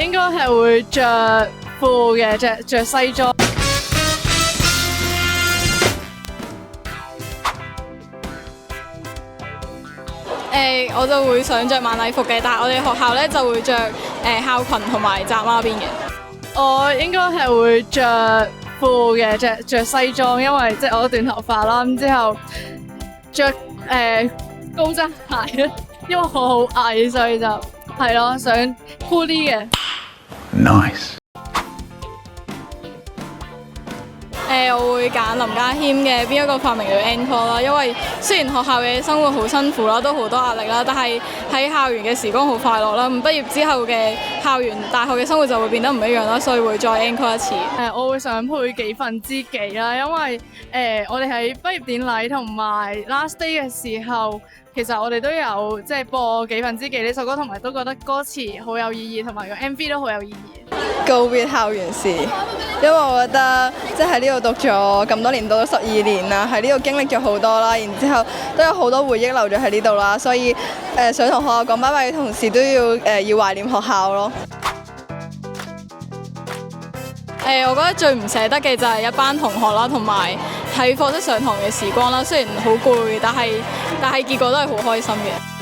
應該係會着褲嘅，着西裝。我就會想着晚禮服嘅，但係我哋學校咧就會着校裙同埋紮孖辮嘅。我應該係會着褲嘅，着西裝，因為即係我短頭髮啦，咁之後着高踭鞋啦，因為我好矮，所以就係咯，想酷啲嘅。Nice。我會揀林家謙嘅邊一個發明了 Encore 啦，因為雖然學校嘅生活好辛苦啦，都好多壓力啦，但係喺校園嘅時光好快樂啦。咁畢業之後嘅校園大學嘅生活就會變得唔一樣啦，所以會再 Encore 一次。我會想配幾分之幾啦，因為我哋喺畢業典禮同埋 last day 嘅時候，其實我哋都有即係播幾分之幾呢首歌，同埋都覺得歌詞好有意義，同埋個 MV 都好有意義。告別校園時，因為我覺得即係喺呢度讀咗咁多年，讀咗12年啦，喺呢度經歷咗好多啦，然之後都有好多回憶留咗喺呢度啦，所以想同學校講拜拜嘅同時都要懷念學校咯。我覺得最唔捨得嘅就係一班同學啦，同埋喺課室上堂嘅時光啦。雖然好攰，但係結果都係好開心嘅。